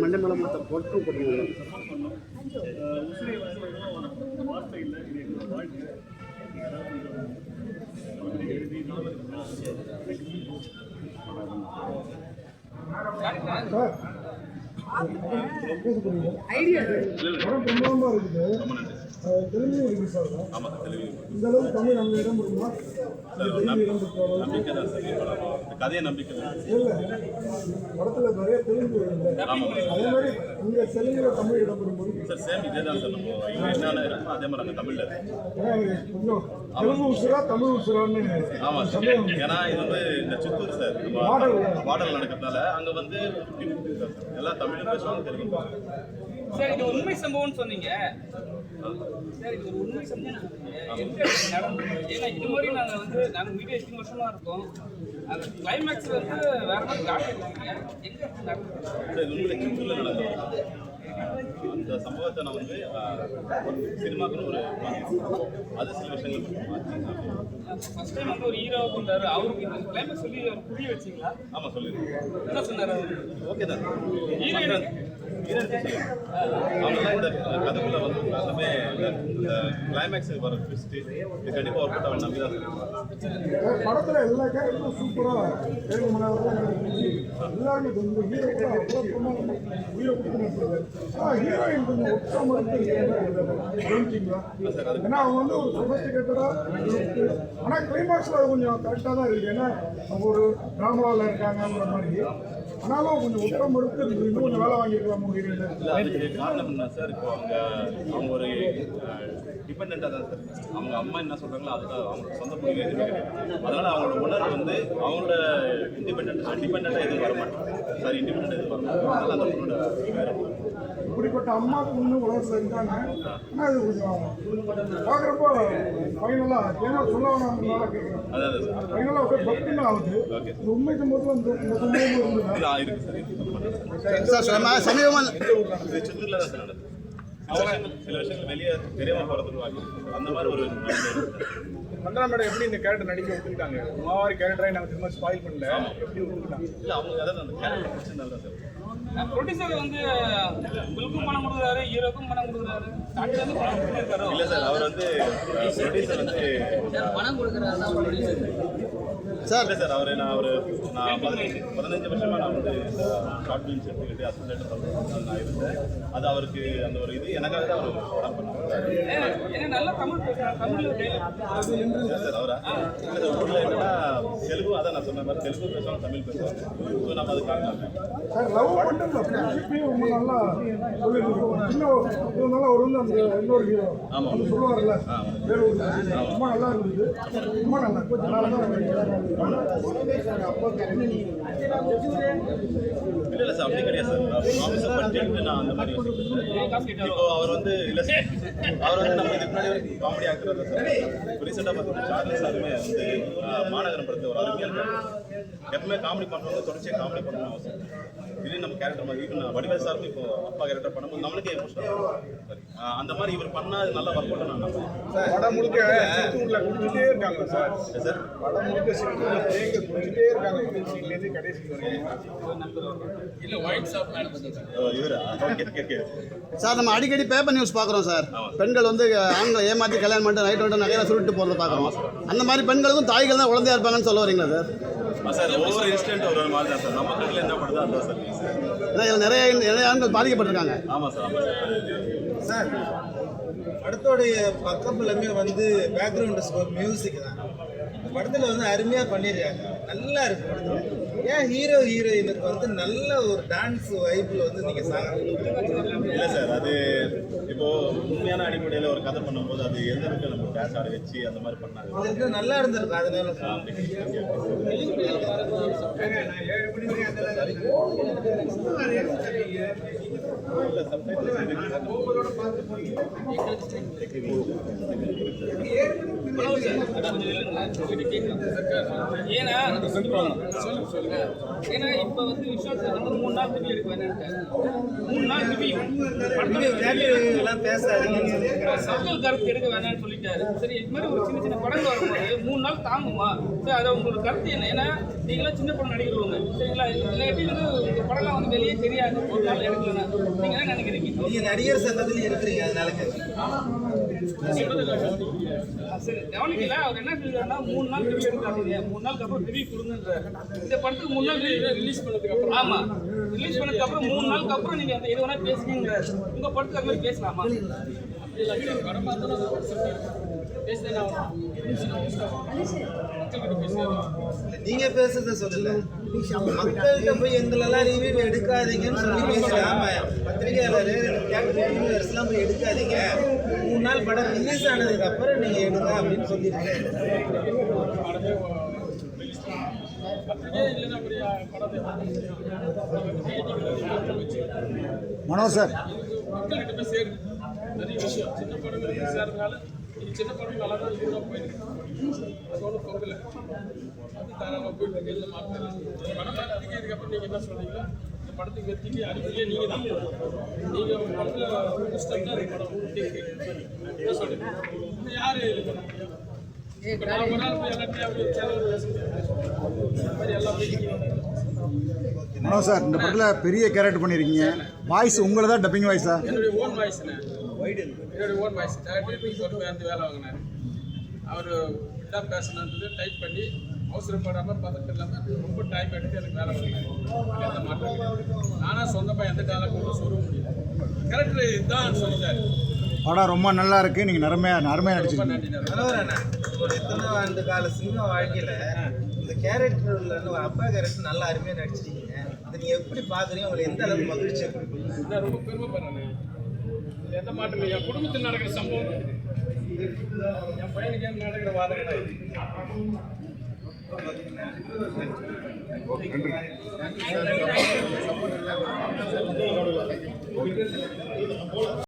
ಮಂಡೆ ಮೇಲೆ ಮತ್ತೆ ಕೊಟ್ಟು ஐடியா பிரம்மாண்டமா இருக்குது. தெலுங்கு இருக்கு சார். இந்த அளவுக்கு தமிழ் அங்கே இடம் இருக்குமா? கதையை நம்பிக்கை இல்லை, படத்தில் நிறைய தெலுங்கு அதே மாதிரி இங்கே தெலுங்குல தமிழ் இடம் இருக்கும்போது சார் சேம் இதே தான் சார். நம்ம என்னென்ன இருக்கோ அதே மாதிரி அங்கே தமிழில் கொஞ்சம் தெலுங்கு உசுரா தமிழ் உசுரான்னு. ஆமாம் சார். ஏன்னா இது வந்து இந்த சித்தூர் சார் பாடல் நடக்கிறதுனால அங்கே வந்து எல்லாம் தமிழும் பேசுவாங்க, தெலுங்கு. சார் இது உண்மை சம்பவம்னு சொன்னீங்க. சார் இது ஒரு உண்மை சம்பவம் நடந்தது. ஏன்னா இது மாதிரி நாங்கள் மீடியா 8 வருஷமா இருக்கோம். அந்த கிளைமேக்ஸ் வந்து வேற மாதிரி காட்டிருக்கீங்க. எங்க நடந்தது சார்? இது உண்மையில சித்தூரில் நடந்தது. அந்த சம்பவத்தை நான் வந்து சினிமாக்குன்னு ஒரு அது சில விஷயங்கள் ஃபர்ஸ்ட் டைம் வந்து ஒரு ஹீரோவை கொண்டாரு. அவருக்கு இந்த கிளைமேக்ஸ் சொல்லி புரிய வச்சிங்களா? ஆமாம் சொல்லிடுறேன். என்ன சொன்னார்? ஓகே தான். ஹீரோயின் அவங்களாம் இந்த கதைக்குள்ள வந்து எல்லாமே இந்த கிளைமேக்ஸ் வர ட்விஸ்ட்டு இது கண்டிப்பாக ஒரு படம் நம்பி தான் சொல்லுவாங்க. படத்தில் எல்லா கேரக்டரும் சூப்பராக தேர்வு எல்லாருமே கொஞ்சம் ஹீரோ கூட அவ்வளோ உயிரை கொடுத்துருக்காங்க. ஹீரோயின் கொஞ்சம் உற்சாகமாக கவனிச்சிங்களா? ஏன்னா அவங்க வந்து ஒரு சொபஸ்டிகேட்டடாக, ஆனால் கிளைமேக்ஸில் அது கொஞ்சம் கரெக்டாக தான் இருக்குது. ஏன்னா அவங்க ஒரு ட்ராமாவில் இருக்காங்கிற மாதிரி, ஆனாலும் கொஞ்சம் உத்தரம் எடுத்து இன்னும் கொஞ்சம் வேலை வாங்கியிருக்கலாம். அதுக்கு காரணம் என்ன சார்? இப்போ அவங்க ஒரு டிபெண்டாக தான் சார். அவங்க அம்மா என்ன சொல்கிறாங்களோ அதுதான் அவங்களோட சொந்த முடிவு எதுவுமே கிடையாது. அதனால் அவங்களோட உணர்வு வந்து அவங்களோட டிபெண்டாக எதுவும் வர மாட்டேங்குது சார். இண்டிபெண்டாக எதுவும் வர மாட்டேங்குது. அதனால் அந்த பொண்ணோட இப்படிப்பட்ட அம்மாவுக்கு இன்னும் உலகத்தில் இருக்காங்க. ஆனால் இது கொஞ்சம் பார்க்குறப்போ ஃபைனலாக ஏன்னா சொல்ல வேணாம்னால கேட்குறேன். அதாவது சார் ஃபைனலாக அப்படியே பக்தின்னு ஆகுது. இந்த உண்மை சம்பவத்தில் இந்த சம்பவம் இருந்தது இருக்கு சார். சமீபமாக சித்தூரில் தான் சார் நடந்தது. சில விஷயங்கள் வெளியே தெரியாமல் போகிறதுக்கு வாங்கி அந்த மாதிரி ஒரு மந்தனா மேடம் எப்படி இந்த கேரக்டர் நடிக்க ஒத்துக்கிட்டாங்க? மாதிரி கேரக்டரை நாங்கள் திரும்ப ஸ்பாயில் பண்ணல, எப்படி ஒத்துக்கிட்டாங்க? இல்லை அவங்க அதாவது அந்த கேரக்டர் பிடிச்சிருந்தாலும் சார். ப்ரொடியூசர் வந்து உங்களுக்கும் பணம் கொடுக்குறாரு, ஹீரோக்கும் பணம் கொடுக்குறாரு, ஸ்டார்டிங் வந்து பணம் கொடுத்துருக்காரு. இல்லை சார், அவர் வந்து ப்ரொடியூசர் வந்து பணம் கொடுக்குறாரு தான் ப்ரொடியூசர் சார். இல்லை சார், நான் 15 வருஷமாக நான் வந்து ஷார்ட் ஃபிலிம்ஸ் எடுத்துக்கிட்டு அசோசியேட்டர் நான் இருந்தேன். அது அவருக்கு அந்த ஒரு இது எனக்காக தான் அவர் படம் பண்ணார். ஏன்னா நல்லா தமிழ் பேசுகிறார், தமிழில் சார் அவரா இல்லை சார். ஊரில் என்னன்னா தெலுங்கு, அதான் நான் சொன்ன மாதிரி தெலுங்கு பேசுவாங்க, தமிழ் பேசுவாங்க. ஸோ நம்ம அது காரணம் சார். லவ் மட்டும் ரொம்ப நல்லா சொல்லியிருக்கோம். இன்னும் நல்லா ஒரு வந்து அந்த இன்னொரு ஹீரோ ஆமாம் சொல்லுவார்ல, ரொம்ப நல்லா இருந்தது. ரொம்ப நல்லா இல்லை சார், அப்படி கிடையாது சார். பண்ணிட்டு நான் அந்த மாதிரி இப்போ அவர் வந்து இல்லை சார், அவர் வந்து நம்ம இதுக்கு முன்னாடி வரைக்கும் காமெடி ஆக்குறது சார். ரீசெண்டாக பார்த்தீங்கன்னா சார்லி சாருமே வந்து மாநகரம் படத்தை ஒரு அருமையாக எப்பவுமே காமெடி பண்ணுறவங்க தொடர்ச்சியாக காமெடி பண்ணணும் அவசியம். இதே நம்ம கேரக்டர் மாதிரி ஈவன் வடிவேல் சாருக்கும் இப்போ அப்பா கேரக்டர் பண்ணும்போது நம்மளுக்கே எமோஷனல் அந்த மாதிரி இவர் பண்ணால் நல்லா ஒர்க் பண்ண நான் நம்புறேன். படம் முழுக்க சித்தூரில் குடிச்சிட்டே இருக்காங்க சார். சார் படம் முழுக்க சித்தூரில் தேங்க குடிச்சிட்டே இருக்காங்க. கடைசிலேருந்து கடைசி இவரா? ஓகே சார், நம்ம அடிக்கடி பேப்பர் நியூஸ் பார்க்குறோம் சார். பெண்கள் வந்து ஆண்களை ஏமாற்றி கல்யாணம் பண்ணிட்டு நைட் வந்து நிறைய சுருட்டு போகிறத பார்க்குறோம். அந்த மாதிரி பெண்களுக்கும் தாய்கள் தான் குழந்தையா இருப்பாங்கன்னு சொல்ல வரீங்களா சார்? சார், ஒவ்வொரு இன்சிடென்ட் ஒரு மாதிரி தான் சார். நம்ம கண்ணில் என்ன படுதோ அதுதான் சார். ஏன்னா இதில் நிறைய ஆண்கள் பாதிக்கப்பட்டிருக்காங்க. ஆமாம் சார். சார், படத்தோடைய பக்கம் எல்லாமே வந்து பேக்ரவுண்ட் ஸ்கோர் மியூசிக் தான். படத்தில் வந்து அருமையாக பண்ணியிருக்காங்க, நல்லா இருக்கு படத்தில். ஏன் ஹீரோ ஹீரோயினுக்கு வந்து நல்ல ஒரு டான்ஸ் வைப்பில் வந்து நீங்கள் சாங் இல்லை சார், அது இப்போ இப்போ உண்மையான அடிப்படையில் ஒரு கதை பண்ணும்போது அது எந்த அளவுக்கு நம்ம கேஷ் ஆட வச்சு அந்த மாதிரி பண்ணாங்க. இது நல்லா இருந்திருக்கும் அதனால இல்ல சப்டைட்டில்ஸ் ஏன்னா ஏன்னா இப்ப வந்து விஸ்வாசம் வந்து 3 நாள் ரிவ்யூ எடுக்க வேணான்ட்டாரு. 3 நாள் ரிவ்யூ எல்லாம் பேசாதீங்கன்னு சொல்லியிருக்காங்க. மக்கள் கருத்து எடுக்க வேணாம்னு சொல்லிட்டாரு. சரி இது மாதிரி ஒரு சின்ன சின்ன படங்கள் வரும்போது 3 நாள் தாங்குமா? சரி அதை உங்களோட கருத்து என்ன? ஏன்னா நீங்களாம் சின்ன படம் நடிக்கிறவங்க சரிங்களா? இல்லாட்டி வந்து உங்க படம்லாம் வந்து வெளியே தெரியாது. ஒரு நாள் எடுக்கலன்னா நீங்க என்ன நினைக்கிறீங்க? நீங்க நடிகர் சங்கத்துல இருக்கிறீங்க அதனால சரி கவனிக்கல. அவர் என்ன சொல்றாருன்னா 3 நாள் ரிவ்யூ எடுக்காதீங்க, 3 நாளுக்கு அப்புறம் ரிவ்யூ கொடுங்கன்றாரு. இந்த படத்துக்கு 3 நாள் ரிலீஸ் பண்ணதுக்கு அப்புறம் ஆமா ரிலீஸ் பண்ணதுக்கு அப்புறம் 3 நாளுக்கு அப்புறம் நீங்க அந்த எது வேணா பேசுங்கிறாரு. உங்க படத்துக்கு அது மாதிரி பேசலாமா? நீங்க பேசுறத சொல்லல, மக்கள்கிட்ட போய் எங்களெல்லாம் ரிவ்யூ எடுக்காதீங்கன்னு சொல்லி பேசுறேன். ஆமா, பத்திரிகையாளர் ரிவ்யூவர்ஸ்லாம் போய் எடுக்காதீங்க, 3 நாள் படம் ரிலீஸ் ஆனதுக்கு அப்புறம் நீங்க எடுங்க அப்படின்னு சொல்லியிருக்கேன். மனோ சார் மக்கள்கிட்ட போய் சேருது நிறைய விஷயம். சின்ன படங்களுக்கு சேர்றதுனால இது சின்ன படம் நல்லா தான் கூட போயிருக்கு. அது ஒன்றும் பொங்கல அது தாராளமாக போயிட்டு இருக்கு. எந்த மாற்றம் படம் பார்த்துக்கு இதுக்கப்புறம் நீங்கள் என்ன சொல்றீங்களோ இந்த படத்துக்கு வெற்றிக்கு அறிவிலே நீங்கள் தான். நீங்கள் ஒரு படத்தில் இஷ்டம் தான் படம் என்ன சொல்றீங்க? யார் இப்போ நான் ஒரு நாள் போய் எல்லாத்தையும் அப்படி சேனல் பேச முடியாது. இந்த மாதிரி எல்லாம் மனோ சார் இந்த படத்தில் பெரிய கேரக்டர் பண்ணியிருக்கீங்க. வாய்ஸ் உங்களை தான் டப்பிங் வாய்ஸா? என்னுடைய ஓன் வாய்ஸ்ண்ணே, என்னுடைய ஓன் வாய்ஸ். டேரக்டர் ஒரு வேலை வாங்கினார். அவர் இதாக பேசணுன்றது டைப் பண்ணி அவசரப்படாமல் பதட்டம் இல்லாமல் ரொம்ப டைம் எடுத்து எனக்கு வேலை வாங்கினார். எந்த மாற்றம் கிடையாது. நானாக சொந்தமாக எந்த டைலாக் கூட சொல்ல முடியல. கேரக்டர் இதுதான் சொல்லிட்டார். படம் ரொம்ப நல்லா இருக்கு. நீங்கள் அருமையாக ரொம்ப நடிச்சிருக்கீங்க. நன்றி. மனோரண்ணா, ஒரு எத்தனை ஆண்டு கால சினிமா வாழ்க்கையில இந்த கேரக்டர்ல ஒரு அப்பா கேரக்டர் நல்லா அருமையாக நடிச்சிருக்கீங்க. அதை நீங்க எப்படி பாக்குறீங்க? உங்களுக்கு எந்த அளவுக்கு மகிழ்ச்சியை கொடுக்கும்? நான் ரொம்ப பெருமைப்படுறேன். எந்த மாற்றம் இல்லை. என் குடும்பத்தில் நடக்கிற சம்பவம் என் பையனுக்கு நடக்கிற வாதம்